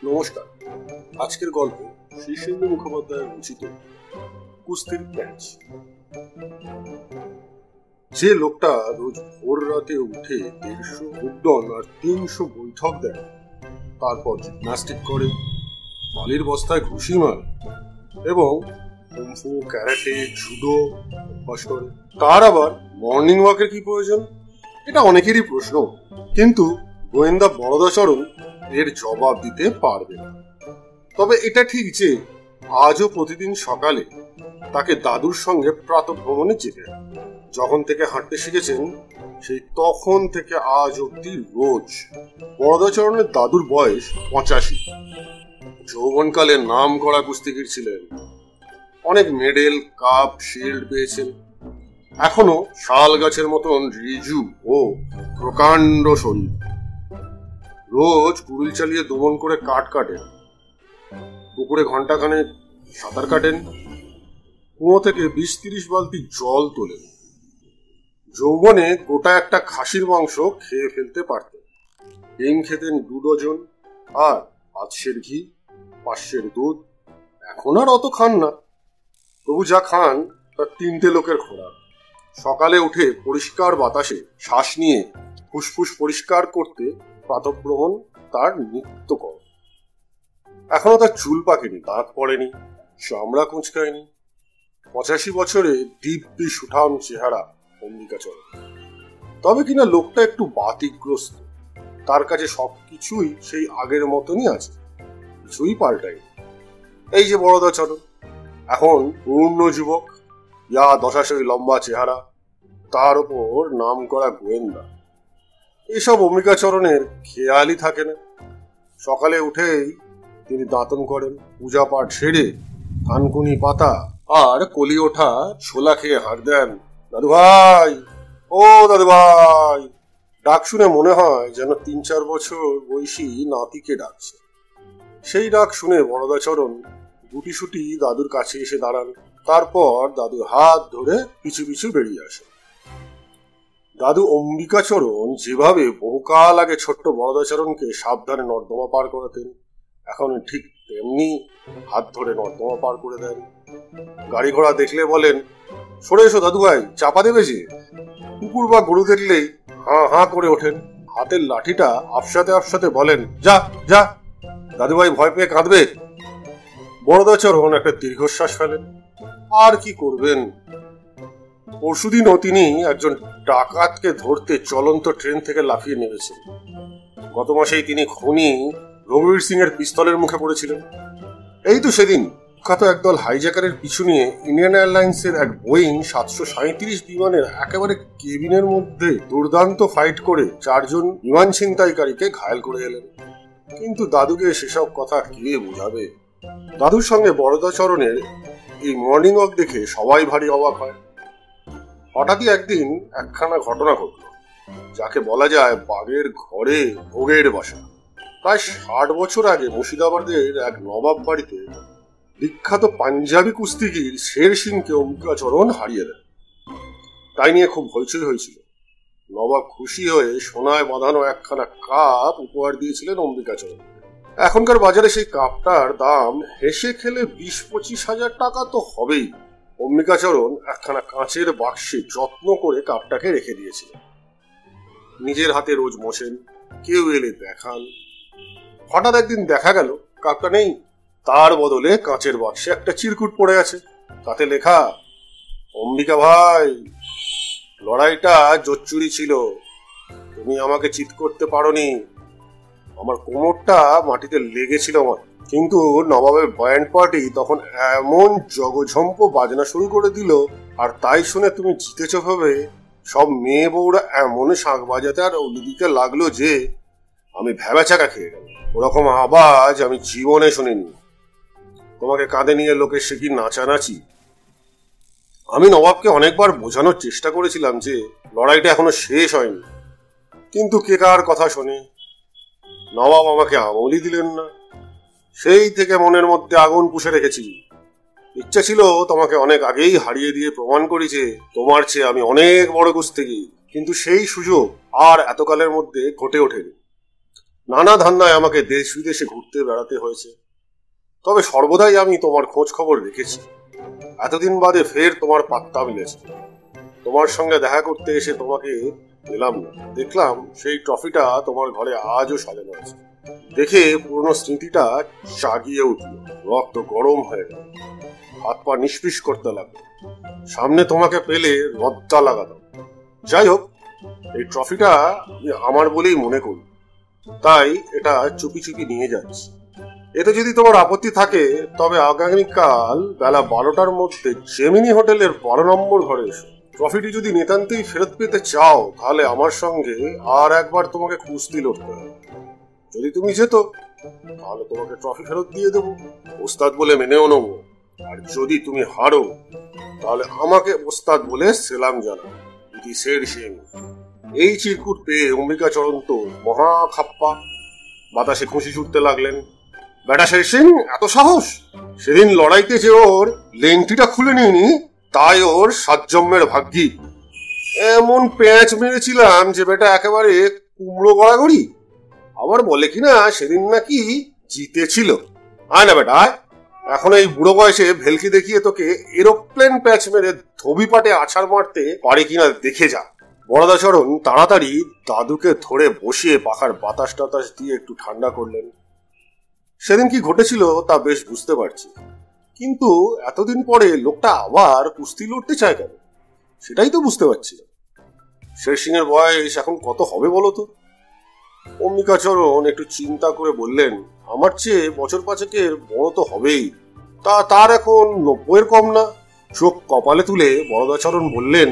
নমস্কার। আজকের গল্প শীর্ষেন্দু মুখোপাধ্যায় রচিত কুস্তির প্যাচ। যে লোকটা রোজ ভোর রাতে উঠে 150 উড্ডন আর 300 বৈঠক দেয়, তারপর জিমন্যাস্টিক করে, বালির বস্তায় ঘুষি মারে এবং কুংফু, ক্যারাটে, জুডো অভ্যাস করে, তার আবার মর্নিং ওয়াকের কি প্রয়োজন? এটা অনেকেরই প্রশ্ন, কিন্তু গোয়েন্দা বরদাচরণ এর জবাব দিতে পারবে না। তবে এটা ঠিক যে আজও প্রতিদিন সকালে তাকে দাদুর সঙ্গে প্রাতঃভ্রমণে যেতে হয়। যখন থেকে হাঁটতে শিখেছেন সেই তখন থেকে আজ অব্দি রোজ। বরদাচরণের দাদুর বয়স 85। যৌবনকালে নাম করা কুস্তিগীর ছিলেন, অনেক মেডেল, কাপ, শিল্ড পেয়েছেন। এখনো শাল গাছের মতন রিজু ও প্রকাণ্ড শরীর। রোজ কুড়ুল চালিয়ে দমন করে কাঠ কাটেন, পুকুরে ঘন্টাখানেক সাঁতার কাটেন, কুয়ো থেকে 20-30 বালতি জল তোলেন। যৌবনে গোটা একটা খাসির মাংস খেয়ে ফেলতে পারতেন। ডিম খেতেন 2 ডজন, আর হাঁসের ঘি, 500 দুধ। এখন আর অত খান না, তবু যা খান তা 3টে লোকের খোরাক। সকালে উঠে পরিষ্কার বাতাসে শ্বাস নিয়ে ফুসফুস পরিষ্কার করতে প্রাতঃভ্রমণ তার নিত্যকর্ম। এখনো তার চুল পাকেনি, দাঁত পড়েনি, চামড়া কুঁচকায়নি। 85 বছরে দিব্যি সুঠাম চেহারা অম্বিকাচরণ। তবে কিনা লোকটা একটু বাতিগ্রস্ত। তার কাছে সবকিছুই সেই আগের মতনই আছে, কিছুই পাল্টায়নি। এই যে বরদাচরণ, এখন পূর্ণ যুবক, ইয়া দশাশয় লম্বা চেহারা, তার উপর নাম করা গোয়েন্দা। এসব অম্বিকাচরণের খেয়ালই থাকে না। সকালে উঠেই তিনি দাঁতন করেন, পূজা পাঠ সেরে থানকুনি পাতা আর কলি ওঠা ছোলা খেয়ে হাঁক দেন, দাদু ভাই, ও দাদু ভাই। ডাক শুনে মনে হয় যেন 3-4 বছর বয়সী নাতিকে ডাকছে। সেই ডাক শুনে বরদাচরণ গুটিসুটি দাদুর কাছে এসে দাঁড়ান। তারপর দাদুর হাত ধরে পিছু পিছু বেরিয়ে আসেন। দাদু অম্বিকাচরণ যেভাবে বহুকাল আগে ছোট্ট বরদাচরণকে সাবধানে নর্দমা পার করাতেন, এখন ঠিক তেমনি হাত ধরে নর্দমা পার করে দেন। গাড়ি ঘোড়া দেখলে বলেন, সরে এসো দাদু ভাই, চাপা দেবে যে। কুকুর বা গরু দেখলেই হাঁ হাঁ করে ওঠেন। হাতের লাঠিটা আপসাতে আপসাতে বলেন, যা যা। দাদু ভাই ভয় পেয়ে কাঁদবে। বরদাচরণ একটা দীর্ঘশ্বাস ফেলেন। আর কি করবেন? পরশুদিনও তিনি একজন ডাকাতকে ধরতে চলন্ত ট্রেন থেকে লাফিয়ে নেমেছেন। গত মাসেই তিনি খুনি রঘুবীর সিং এর পিস্তলের মুখে পড়েছিলেন। এই তো সেদিন বিখ্যাত একদল হাইজ্যাকারের পিছু নিয়ে ইন্ডিয়ান এয়ারলাইন্সের এক বোয়িং 737 বিমানের একেবারে কেবিনের মধ্যে দুর্দান্ত ফাইট করে 4 জন বিমান ছিনতাইকারীকে ঘায়েল করে এলেন। কিন্তু দাদুকে সেসব কথা কে বোঝাবে? দাদুর সঙ্গে বরদাচরণের এই মর্নিং ওয়াক দেখে সবাই ভারী অবাক হয়। হঠাৎই একদিন একখানা ঘটনা ঘটল, যাকে বলা যায় বাঘের ঘরে ভোগের বাসা। প্রায় 60 বছর আগে মুর্শিদাবাদের এক নবাব বাড়িতে বিখ্যাত পাঞ্জাবি কুস্তিগির শের সিংকে অম্বিকাচরণ হারিয়ে দেন। তাই নিয়ে খুব হইচই হয়েছিল। নবাব খুশি হয়ে সোনায় বাঁধানো একখানা কাপ উপহার দিয়েছিলেন অম্বিকাচরণ। এখনকার বাজারে সেই কাপটার দাম হেসে খেলে 20-25 হাজার টাকা তো হবেই। অম্বিকাচরণ একখানা কাঁচের বাক্সে যত্ন করে কাপটাকে রেখে দিয়েছিলেন। নিজের হাতে রোজ মোছেন, কেউ এলে দেখান। হঠাৎ একদিন দেখা গেল কাপটা নেই। তার বদলে কাঁচের বাক্সে একটা চিরকুট পড়ে আছে, তাতে লেখা, অম্বিকা ভাই, লড়াইটা জোচ্চুরি ছিল, তুমি আমাকে চিৎ করতে পারোনি। আমার কোমরটা মাটিতে লেগেছিল আমার। কিন্তু নবাবের ব্যান্ড পার্টি তখন এমন জগঝম্প বাজনা শুরু করে দিল, আর তাই শুনে তুমি জিতেছ ভেবে সব মেয়ে বউরা এমন শাঁখ বাজাতে আর ওদিকে লাগলো যে আমি ভ্যাবাচাকা খেয়ে গেল। ওরকম আওয়াজ আমি জীবনে শুনিনি। তোমাকে কাঁধে নিয়ে লোকের সে কি নাচানাচি। আমি নবাবকে অনেকবার বোঝানোর চেষ্টা করেছিলাম যে লড়াইটা এখনো শেষ হয়নি, কিন্তু কে কার কথা শোনে। নবাব আমাকে আমলই দিলেন না। সেই থেকে মনের মধ্যে আগুন পুষে রেখেছি। ইচ্ছা ছিল তোমাকে অনেক আগেই হারিয়ে দিয়ে প্রমাণ করি যে তোমার চেয়ে আমি অনেক বড় কুস্তিগীর, কিন্তু সেই সুযোগ আর এতকালের মধ্যে ঘটে ওঠেনি। নানা ধান্দায় আমাকে দেশ বিদেশে ঘুরতে বেড়াতে হয়েছে, তবে সর্বদাই আমি তোমার খোঁজ খবর রেখেছি। এতদিন বাদে ফের তোমার পাত্তা মিলেছে। তোমার সঙ্গে দেখা করতে এসে তোমাকে পেলাম না। দেখলাম সেই ট্রফিটা তোমার ঘরে আজও সাজানো আছে। দেখে পুরনো স্মৃতিটা জাগিয়ে উঠল, রক্ত গরম হয়ে গেল, হাত পা নিষ্পিস করতে লাগলো। সামনে তোমাকে পেলে লজ্জা লাগাতাম। যাই হোক, এই ট্রফিটা আমি আমার বলেই মনে করি, তাই এটা চুপি চুপি নিয়ে যাচ্ছি। এতে যদি তোমার আপত্তি থাকে তবে আগামীকাল বেলা 12টার মধ্যে জেমিনি হোটেলের 12 নম্বর ঘরে এসো। ট্রফিটি যদি নিতান্তই ফেরত পেতে চাও তাহলে আমার সঙ্গে আর একবার তোমাকে কুস্তি লড়তে হবে। যদি তুমি যেত তাহলে তোমাকে ট্রফি ফেরত দিয়ে দেবো, ওস্তাদ বলে মেনেও নেবো। আর যদি তুমি হারো তাহলে আমাকে ওস্তাদ বলে সেলাম জানাও। ইতি শের সিং। এই চিরকুট পেয়ে অম্বিকাচরণ তো মহা খাপ্পা, বাতাসে খুশি ছুটতে লাগলেন। বেটা শের সিং, এত সাহস! সেদিন লড়াইতে যে ওর লেংটিটা খুলে নিইনি তাই ওর 7 জন্মের ভাগ্যি। এমন প্যাঁচ মেরেছিলাম যে বেটা একেবারে কুমড়ো গড়াগড়ি। আবার বলে কিনা সেদিন নাকি জিতেছিল। আয় না বেটা, এখন এই বুড়ো বয়সে ভেলকি দেখিয়ে তোকে এরোপ্লেন প্যাচ মেরে ধোবি পাটে আছাড় মারতে পারে কিনা দেখে যা। বরদাচরণ তাড়াতাড়ি দাদুকে ধরে বসিয়ে পাখার বাতাস টাতাস দিয়ে একটু ঠান্ডা করলেন। সেদিন কি ঘটেছিল তা বেশ বুঝতে পারছি, কিন্তু এতদিন পরে লোকটা আবার কুস্তি লড়তে চায় কেন সেটাই তো বুঝতে পারছি না। শের সিং এর বয়স এখন কত হবে বলো তো? অম্বিকাচরণ একটু চিন্তা করে বললেন, আমার চেয়ে বছর 5 বড় তো হবেই, তার এখন 90-এর কম না। চোখ কপালে তুলে বরদাচরণ বললেন,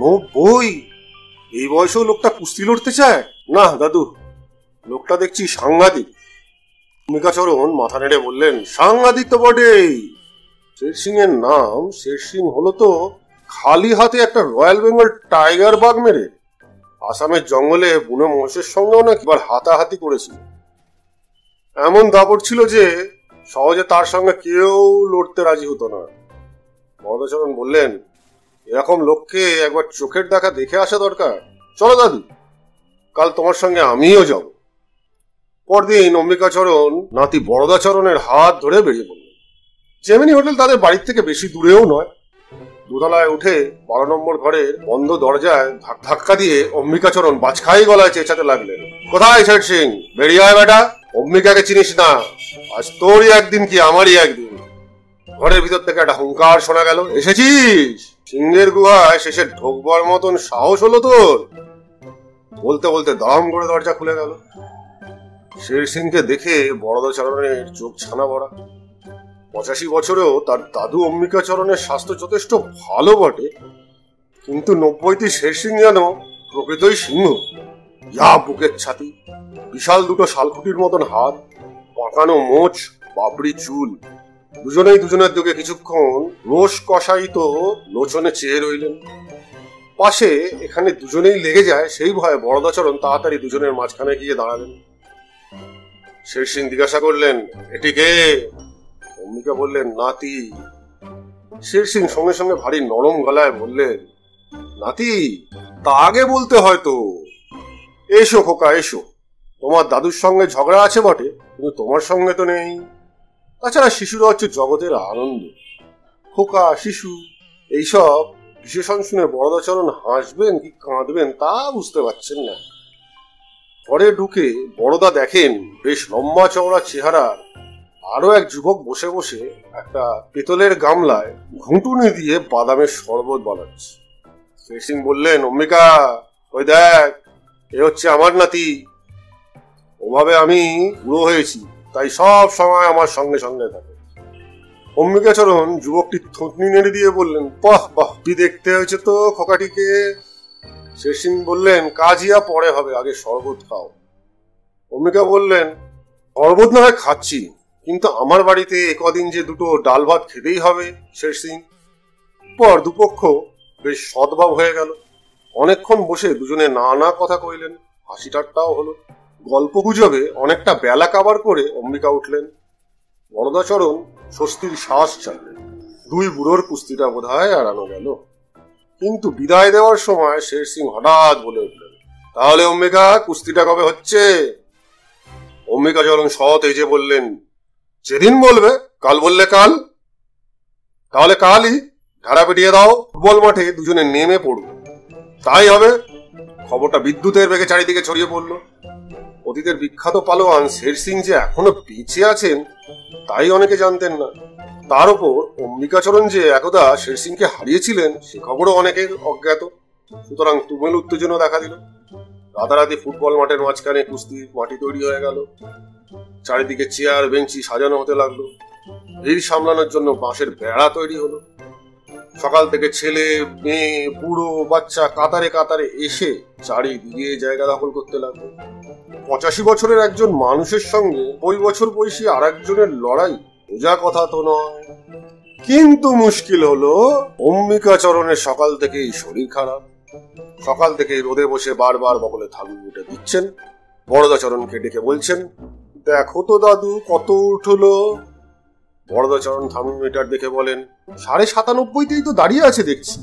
90? এই বয়সেও লোকটা কুস্তি লড়তে চায়? না দাদু, লোকটা দেখছি সাংঘাতিক। অম্বিকাচরণ মাথা নেড়ে বললেন, সাংঘাতিক তো বটেই। শের সিং এর নাম শের সিং হলো তো খালি হাতে একটা রয়্যাল বেঙ্গল টাইগার বাঘ মেরে আসামের জঙ্গলে বুনো মহিষের সঙ্গেও নাকি এবার হাতাহাতি করেছিল। এমন দাপট ছিল যে সহজে তার সঙ্গে কেউ লড়তে রাজি হতো না। বরদাচরণ বললেন, এরকম লোককে একবার চোখের দেখা দেখে আসা দরকার। চলো দাদু, কাল তোমার সঙ্গে আমিও যাব। পরদিন অম্বিকাচরণ নাতি বরদাচরণের হাত ধরে বেরিয়ে পড়লেন। জেমিনি হোটেল তাদের বাড়ির থেকে বেশি দূরেও নয়। দোতলায় উঠে 12 নম্বর ঘরের বন্ধ দরজায় ধাক্কা দিয়ে অম্বিকাচরণ বাজখাই গলায় চেঁচাতে লাগলেন, কোথায় শের সিং? বেরিয়ে আয় বেটা, অম্বিকাকে চিনিস না? আজ তোরই একদিন কি আমারই একদিন। ঘরের ভিতর থেকে একটা হুঙ্কার শোনা গেল, এসেছিস? সিংহের গুহায় শেষে ঢোকবার মতন সাহস হলো তোর? বলতে বলতে দাম করে দরজা খুলে গেল। শের সিংকে দেখে বরদাচরণের চোখ ছানা ভরা। 85 বছরেও তার দাদু অম্বিকাচরণের স্বাস্থ্য যথেষ্ট ভালো বটে, কিন্তু 90টি শের সিং যেন প্রকৃতই সিংহ। ইয়া বুকের ছাতি, বিশাল দুটো শালকুটির মতন হাত, পাকানো মোচ, বাবরি চুল। দুজনেই দুজনের দিকে কিছুক্ষণ রোষ কষায়িত লোচনে চেয়ে রইলেন। পাশে এখানে দুজনেই লেগে যায় সেই ভয়ে বরদাচরণ তাড়াতাড়ি দুজনের মাঝখানে গিয়ে দাঁড়ালেন। শের সিং জিজ্ঞাসা করলেন, এটি কে? অম্বিকা বললেন, নাতি। শের সিং সঙ্গে সঙ্গে ভারী নরম গলায় বললেন, নাতি? তা আগে বলতে হয়তো। এসো খোকা এসো, তোমার দাদুর সঙ্গে ঝগড়া আছে বটে, কিন্তু তোমার সঙ্গে তো নেই। তাছাড়া শিশুরা হচ্ছে জগতের আনন্দ। খোকা, শিশু, এইসব বিশেষণ শুনে বরদাচরণ হাসবেন কি কাঁদবেন তা বুঝতে পারছেন না। ঘরে ঢুকে বড়দা দেখেন বেশ লম্বা চওড়া চেহারার আরো এক যুবক বসে বসে একটা পেতলের গামলায় ঘুঁটুনি দিয়ে বাদামের শরবত বানাচ্ছে। শের সিং বললেন, অম্বিকা, ওই দেখ, এ হচ্ছে আমার নাতি। ওভাবে আমি বুড়ো হয়েছি, তাই সব সময় আমার সঙ্গে সঙ্গে থাকে। অম্বিকাচরণ যুবকটি থুতনি নেড়ে দিয়ে বললেন, বাহ বাহ, কি দেখতে হয়েছে তো খোকাটিকে। শের সিং বললেন, কাজিয়া পরে হবে, আগে শরবত খাও। অম্বিকা বললেন, শরবত না হয় খাচ্ছি, কিন্তু আমার বাড়িতে একদিন যে দুটো ডাল ভাত খেতেই হবে শের সিং। পর দুপক্ষ বেশ সদ্ভাব হয়ে গেল। অনেকক্ষণ বসে দুজনে নানা কথা কইলেন, হাসি ঠাট্টাও হলো। গল্প গুজবে অনেকটা বেলা কাবার করে অম্বিকা উঠলেন। বরদাচরণ স্বস্তির শ্বাস ছাড়লেন। দুই বুড়োর কুস্তিটা বোধহয় এড়ানো গেল। কিন্তু বিদায় দেওয়ার সময় শের সিং হঠাৎ বলে উঠলেন, তাহলে অম্বিকা, কুস্তিটা কবে হচ্ছে? অম্বিকাচরণ সতেজে বললেন, যেদিন বলবে, কাল বললে কাল, তাহলে কালই ঢাড়া পিটিয়ে দাও, ফুটবল মাঠে দুজনে নেমে পড়ব। তাই হবে। খবরটা বিদ্যুতের বেগে চারিদিকে ছড়িয়ে পড়ল। অতীতের বিখ্যাত পালোয়ান শের সিং যে এখনো বেঁচে আছেন তাই অনেকে জানতেন না। তার উপর অম্বিকাচরণ যে একদা শের সিংকে হারিয়েছিলেন সে খবরও অনেকের অজ্ঞাত। সুতরাং তুমুল উত্তেজনা দেখা দিল। রাতারাতি ফুটবল মাঠের মাঝখানে কুস্তির মাটি তৈরি হয়ে গেল। চারিদিকে চেয়ার বেঞ্চি সাজানো হতে লাগলো। ভিড় সামলানোর জন্য বাঁশের বেড়া তৈরি হলো। সকাল থেকে ছেলে মেয়ে বুড়ো বাচ্চা কাতারে কাতারে এসে চারিদিকে জায়গা দখল করতে লাগলো। 85 বছরের একজন মানুষের সঙ্গে 20 বছর বয়সী আর একজনের লড়াই বোঝা কথা তো নয়। কিন্তু মুশকিল হলো অম্বিকাচরণের সকাল থেকেই শরীর খারাপ। সকাল থেকে রোদে বসে বারবার বগলে থার্মোমিটার দিচ্ছেন। বরদাচরণকে ডেকে বলছেন, দেখো তো দাদু কত উঠলো। বরদাচরণ থার্মোমিটার দেখে বলেন, 97.5-তেই তো দাঁড়িয়ে আছে দেখছি।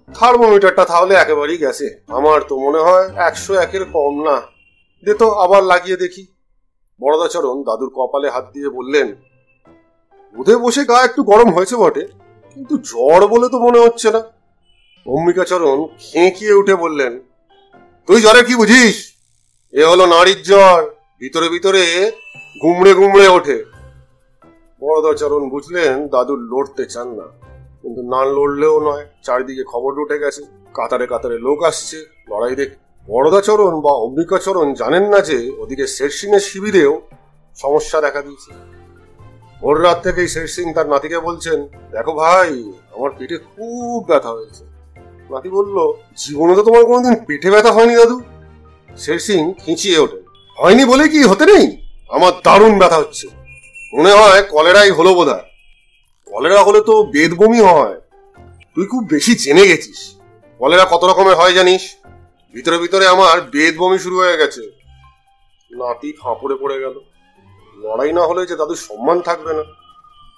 থার্মোমিটারটা তাহলে একেবারেই গেছে। আমার তো মনে হয় 101-এর কম না। দে তো আবার লাগিয়ে দেখি। বরদাচরণ দাদুর কপালে হাত দিয়ে বললেন, রোদে বসে গা একটু গরম হয়েছে বটে, কিন্তু জ্বর বলে তো মনে হচ্ছে না। অম্বিকাচরণ খেঁকিয়ে উঠে বললেন, তুই জ্বরে কি বুঝিস? এ হলো নারীর জ্বর, ভিতরে ভিতরে গুমড়ে গুমড়ে ওঠে। বরদাচরণ বুঝলেন দাদু লড়তে চান না, কিন্তু না লড়লেও নয়। চারিদিকে খবর উঠে গেছে, কাতারে কাতারে লোক আসছে লড়াই দেখে। বরদাচরণ বা অম্বিকাচরণ জানেন না যে ওদিকে শের সিং এর শিবিরেও সমস্যা দেখা দিয়েছে। ভোর রাত থেকেই শের সিং তার নাতিকে বলছেন, দেখো ভাই, আমার পেটে খুব ব্যথা হয়েছে। নাতি বলল, জীবনে তো তোমার কোনোদিন পেটে ব্যথা হয়নি দাদু। শের সিং খিঁচিয়ে ওঠেন, হয়নি বলে কি হতে নেই? আমার দারুণ ব্যথা হচ্ছে। মনে হয় কলেরাই হলো বোধহয়। কলেরা হলে তো বেদ বমি হয়। তুই খুব বেশি জেনে গেছিস। কলেরা কত রকমের হয় জানিস? ভিতরে ভিতরে আমার বেদ বমি শুরু হয়ে গেছে। নাতি ফাঁপড়ে পড়ে গেল। লড়াই না হলে যে দাদুর সম্মান থাকবে না।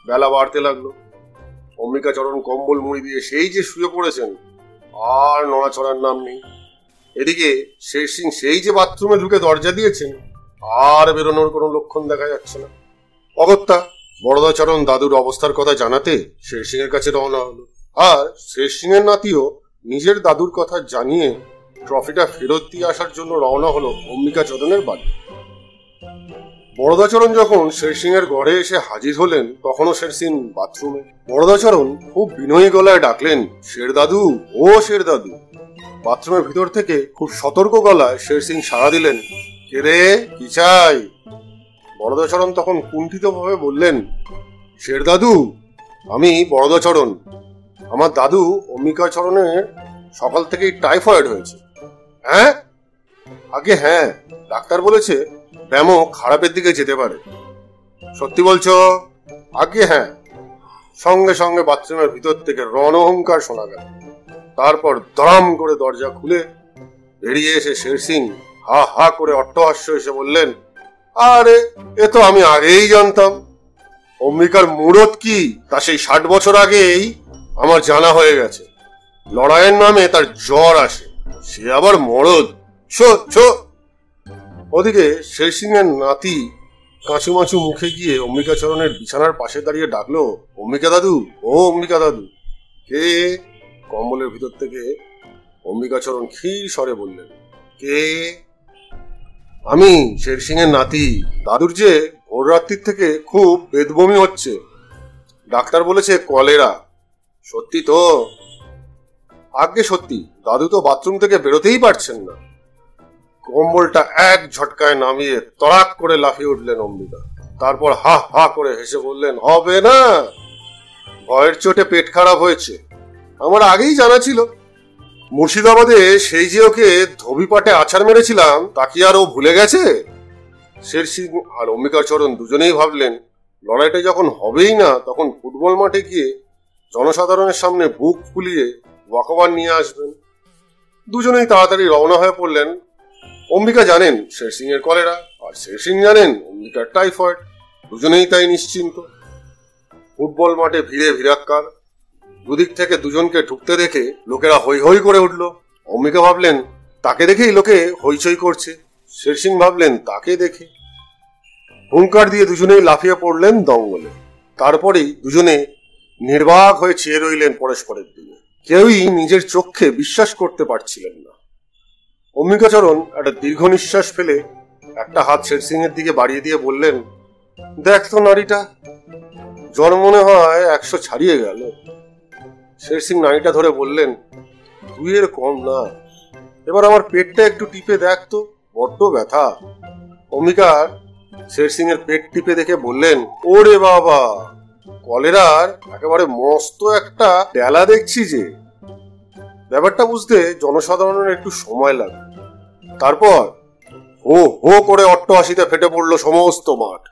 বেলা বাড়তে লাগলো। অম্বিকাচরণ কম্বল মুড়ি দিয়ে সেই যে শুয়ে পড়েছেন, আর নড়াচড়ার নাম নেই। এদিকে শের সিং সেই যে বাথরুমে ঢুকে দরজা দিয়েছেন, আর বেরোনোর কোনো লক্ষণ দেখা যাচ্ছে না। অগত্যা বরদাচরণ দাদুর অবস্থার কথা জানাতে শের সিং এর কাছে রওনা হলো। আর শের সিং এর নাতিও নিজের দাদুর কথা জানিয়ে ট্রফিটা ফেরত দিয়ে আসার জন্য রওনা হলো অম্বিকাচরণের বাড়ি। বরদাচরণ যখন শের সিং এর ঘরে এসে হাজির হলেন, তখনও শের সিং বাথরুমে। বরদাচরণ খুব বিনয়ী গলায় ডাকলেন, শের দাদু, ও শের দাদু। বাথরুমের ভিতর থেকে খুব সতর্ক গলায় শের সিং সাড়া দিলেন, কে রে, কি চাই? বরদাচরণ তখন কুণ্ঠিত ভাবে বললেন, শের দাদু, আমি বরদাচরণ। আমার দাদু অম্বিকাচরণের সকাল থেকেই টাইফয়েড হয়েছে। হ্যাঁ? আগে হ্যাঁ, ডাক্তার বলেছে ব্যামো খারাপের দিকে যেতে পারে। সত্যি বলছো? আগে হ্যাঁ। সঙ্গে সঙ্গে বাথরুমের ভিতর থেকে রণহংকার শোনা গেল। তারপর দরাম করে দরজা খুলে বেরিয়ে এসে শের সিং হা হা করে অট্টহাস্য এসে বললেন, আরে এ তো আমি আগেই জানতাম। অম্বিকার মুরত কি তা সেই 60 বছর আগেই আমার জানা হয়ে গেছে। লড়াইয়ের নামে তার জ্বর আসে, সে আবার মরদ। ছো ছো। ওদিকে শের সিং এর নাতি কাঁচু মাচু মুখে গিয়ে অম্বিকাচরণের বিছানার পাশে দাঁড়িয়ে ডাকলো, অম্বিকা দাদু, ও অম্বিকা দাদু। কে? কম্বলের ভিতর থেকে অম্বিকাচরণ ক্ষীর স্বরে বললেন, কে? আমি শের সিং এর নাতি। দাদুর যে ভোর রাত্রির থেকে খুব বেদবমি হচ্ছে। ডাক্তার বলেছে কলেরা। সত্যি তো? আগে সত্যি। দাদু তো বাথরুম থেকে বেরোতেই পারছেন না। কম্বলটা এক ঝটকায় নামিয়ে তড়াক করে লাফিয়ে উঠলেন অম্বিকা। তারপর হা হা করে হেসে বললেন, হবে না, ভয়ের চোটে পেট খারাপ হয়েছে। আমার আগেই জানা ছিল। মুর্শিদাবাদে সেই যে ওকে ধোবিপাটে আছাড় মেরেছিলাম তা কি আর ও ভুলে গেছে? শের সিং আর অম্বিকাচরণ দুজনেই ভাবলেন, লড়াইটা যখন হবেই না, তখন ফুটবল মাঠে গিয়ে জনসাধারণের সামনে বুক ফুলিয়ে ওয়াকওভার নিয়ে আসবেন। দুজনেই তাড়াতাড়ি রওনা হয়ে পড়লেন। অম্বিকা জানেন শের সিং এর কলেরা, আর শের সিং জানেন অম্বিকার টাইফয়েড। দুজনেই তাই নিশ্চিন্ত। ফুটবল মাঠে ভিড়ে ভিড়াক্কার। দুদিক থেকে দুজনকে ঢুকতে দেখে লোকেরা হৈ হৈ করে উঠল। অম্বিকা ভাবলেন তাকে দেখেই লোকে হইচই করছে। শের সিং ভাবলেন তাকে দেখে। হুঙ্কার দিয়ে দুজনেই লাফিয়ে পড়লেন দঙ্গলে। তারপরেই দুজনে নির্বাক হয়ে চেয়ে রইলেন পরস্পরের দিকে। কেউই নিজের চোখে বিশ্বাস করতে পারছিলেন না। অম্বিকাচরণ একটা দীর্ঘ নিঃশ্বাস ফেলে একটা হাত শেরসিং এর দিকে বাড়িয়ে দিয়ে বললেন, দেখ তো নারীটা, জ্বর মনে হয় 100 ছাড়িয়ে গেল। শেরসিং নারীটা ধরে বললেন, 2 কম না, এবার আমার পেটটা একটু টিপে দেখ তো, বড্ড ব্যথা। অম্বিকার শেরসিং এর পেট টিপে দেখে বললেন, ওরে বাবা, কলেরার একেবারে মস্ত একটা ডেলা দেখছি যে। ব্যাপারটা বুঝতে জনসাধারণের একটু সময় লাগে। তারপর হো হো করে অট্টহাসিতে ফেটে পড়লো সমস্ত মাঠ।